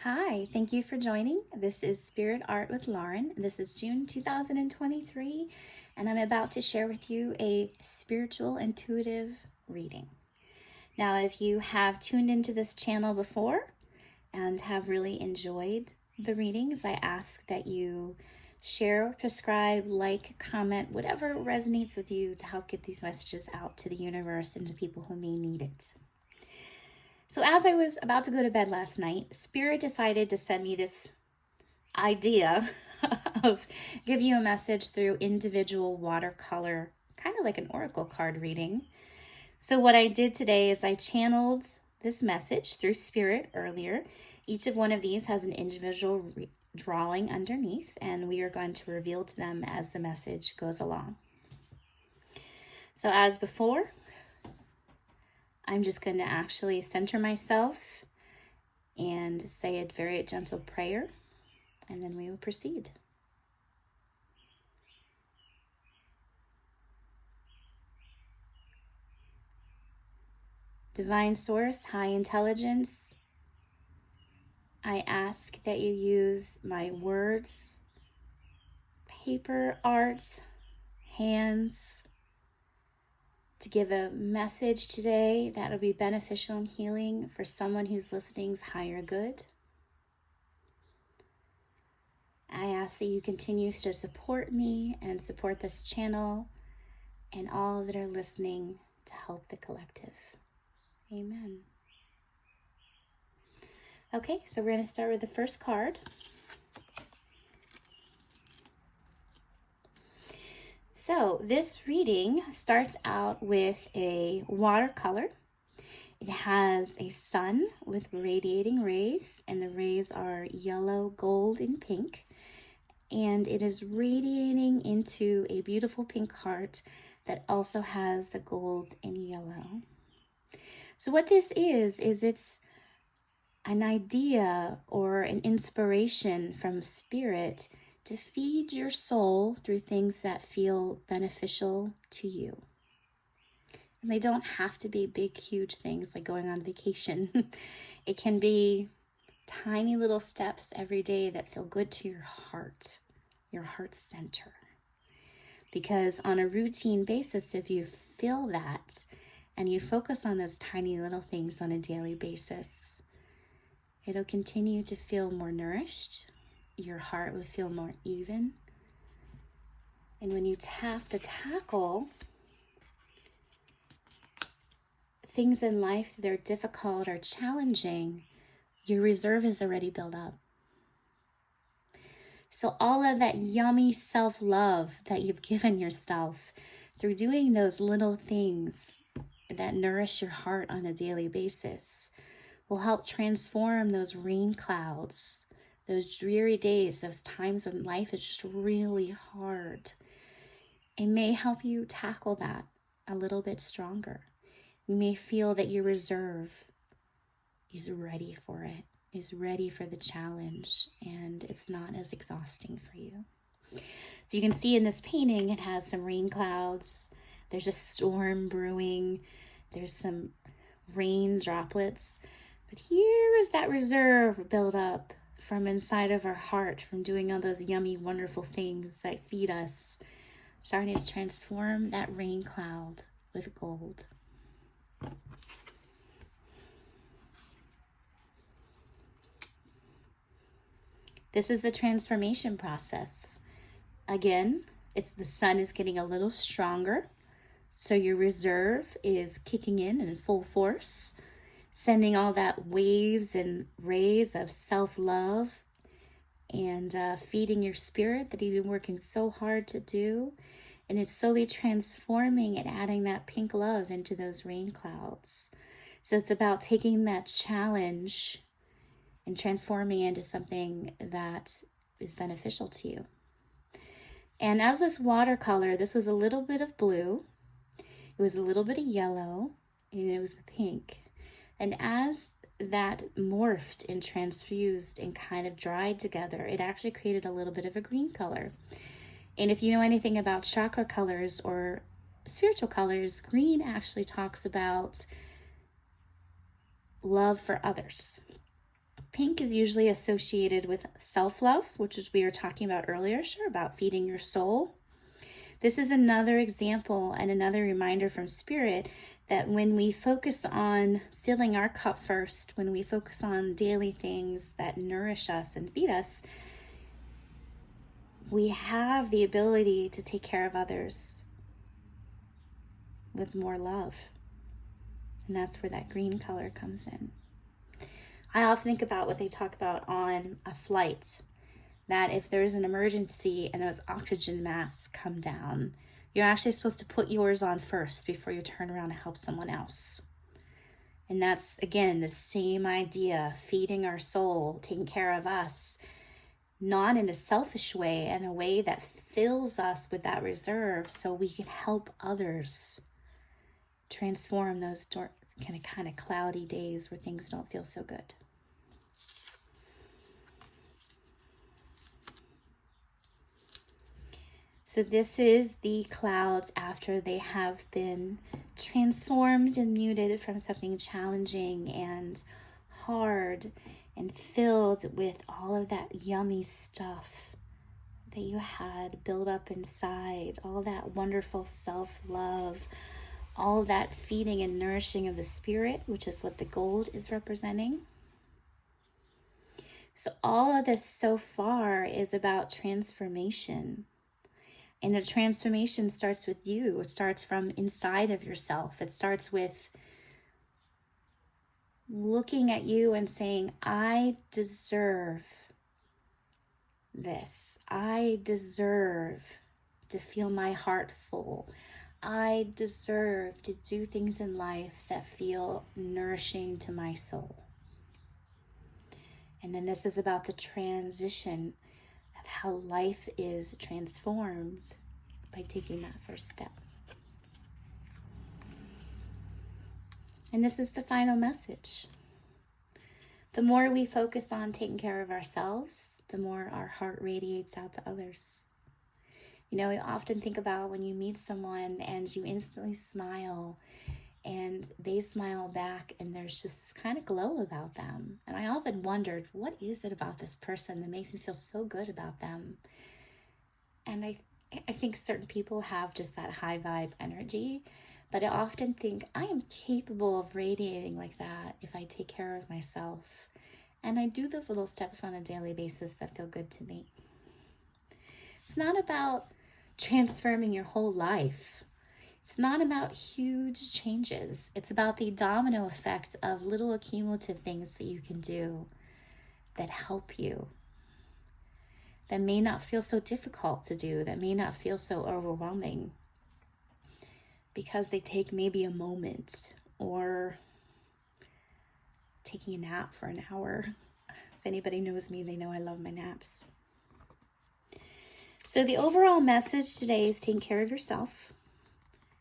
Hi, thank you for joining. This is Spirit Art with Lauren. This is June 2023, and I'm about to share with you a spiritual intuitive reading. Now, if you have tuned into this channel before and have really enjoyed the readings, I ask that you share, subscribe, like, comment, whatever resonates with you to help get these messages out to the universe and to people who may need it. So as I was about to go to bed last night, Spirit decided to send me this idea of give you a message through individual watercolor, kind of like an oracle card reading. So what I did today is I channeled this message through Spirit earlier. Each of one of these has an individual drawing underneath, and we are going to reveal to them as the message goes along. So as before, I'm just going to actually center myself and say a very gentle prayer, and then we will proceed. Divine Source, High Intelligence, I ask that you use my words, paper, art, hands, to give a message today that will be beneficial and healing for someone who's listening's higher good. I ask that you continue to support me and support this channel and all that are listening to help the collective. Amen. Okay, so we're going to start with the first card. So this reading starts out with a watercolor. It has a sun with radiating rays, and the rays are yellow, gold, and pink. And it is radiating into a beautiful pink heart that also has the gold and yellow. So what this is it's an idea or an inspiration from Spirit to feed your soul through things that feel beneficial to you. And they don't have to be big, huge things like going on vacation. It can be tiny little steps every day that feel good to your heart center. Because on a routine basis, if you feel that and you focus on those tiny little things on a daily basis, it'll continue to feel more nourished. Your heart will feel more even. And when you have to tackle things in life that are difficult or challenging, your reserve is already built up. So all of that yummy self-love that you've given yourself through doing those little things that nourish your heart on a daily basis will help transform those rain clouds, those dreary days, those times when life is just really hard. It may help you tackle that a little bit stronger. You may feel that your reserve is ready for it, is ready for the challenge, and it's not as exhausting for you. So you can see in this painting, it has some rain clouds. There's a storm brewing. There's some rain droplets. But here is that reserve built up from inside of our heart, from doing all those yummy, wonderful things that feed us, starting to transform that rain cloud with gold. This is the transformation process. Again, the sun is getting a little stronger, so your reserve is kicking in full force, sending all that waves and rays of self-love and feeding your spirit that you've been working so hard to do. And it's slowly transforming and adding that pink love into those rain clouds. So it's about taking that challenge and transforming into something that is beneficial to you. And as this watercolor, this was a little bit of blue, it was a little bit of yellow, and it was the pink. And as that morphed and transfused and kind of dried together, it actually created a little bit of a green color. And if you know anything about chakra colors or spiritual colors, green actually talks about love for others. pink is usually associated with self-love, which is we were talking about earlier, about feeding your soul. This is another example and another reminder from Spirit that when we focus on filling our cup first, when we focus on daily things that nourish us and feed us, we have the ability to take care of others with more love. And that's where that green color comes in. I often think about what they talk about on a flight, that if there's an emergency and those oxygen masks come down, you're actually supposed to put yours on first before you turn around and help someone else. And that's, again, the same idea, feeding our soul, taking care of us, not in a selfish way, in a way that fills us with that reserve so we can help others transform those kind of cloudy days where things don't feel so good. So this is the clouds after they have been transformed and muted from something challenging and hard and filled with all of that yummy stuff that you had built up inside, all that wonderful self-love, all that feeding and nourishing of the spirit, which is what the gold is representing. So all of this so far is about transformation. And the transformation starts with you. It starts from inside of yourself. It starts with looking at you and saying, I deserve this. I deserve to feel my heart full. I deserve to do things in life that feel nourishing to my soul. And then this is about the transition of how life is transformed by taking that first step. And this is the final message. The more we focus on taking care of ourselves, the more our heart radiates out to others. You know, I often think about when you meet someone and you instantly smile and they smile back and there's just this kind of glow about them. And I often wondered, what is it about this person that makes me feel so good about them? And I think certain people have just that high vibe energy, but I often think I am capable of radiating like that if I take care of myself. And I do those little steps on a daily basis that feel good to me. It's not about transforming your whole life. It's not about huge changes. It's about the domino effect of little accumulative things that you can do that help you, that may not feel so difficult to do, that may not feel so overwhelming, because they take maybe a moment or taking a nap for an hour. If anybody knows me, they know I love my naps. So the overall message today is taking care of yourself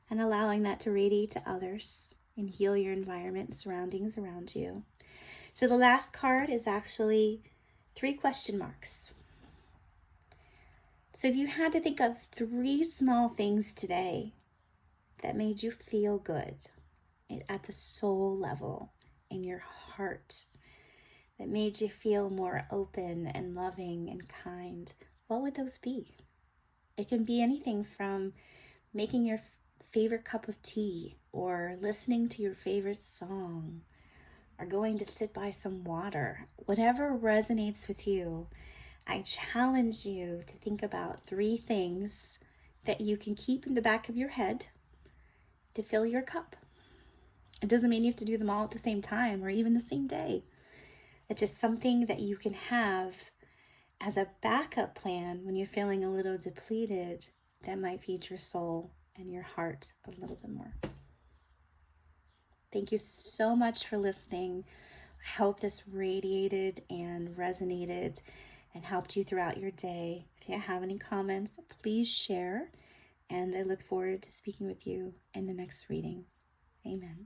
and allowing that to radiate to others and heal your environment and surroundings around you. So the last card is actually 3 question marks. So if you had to think of 3 small things today that made you feel good at the soul level, in your heart, that made you feel more open and loving and kind, what would those be? It can be anything from making your favorite cup of tea, or listening to your favorite song, or going to sit by some water. Whatever resonates with you, I challenge you to think about 3 things that you can keep in the back of your head to fill your cup. It doesn't mean you have to do them all at the same time or even the same day. It's just something that you can have as a backup plan when you're feeling a little depleted that might feed your soul and your heart a little bit more. Thank you so much for listening. I hope this radiated and resonated and helped you throughout your day. If you have any comments, please share. And I look forward to speaking with you in the next reading. Amen.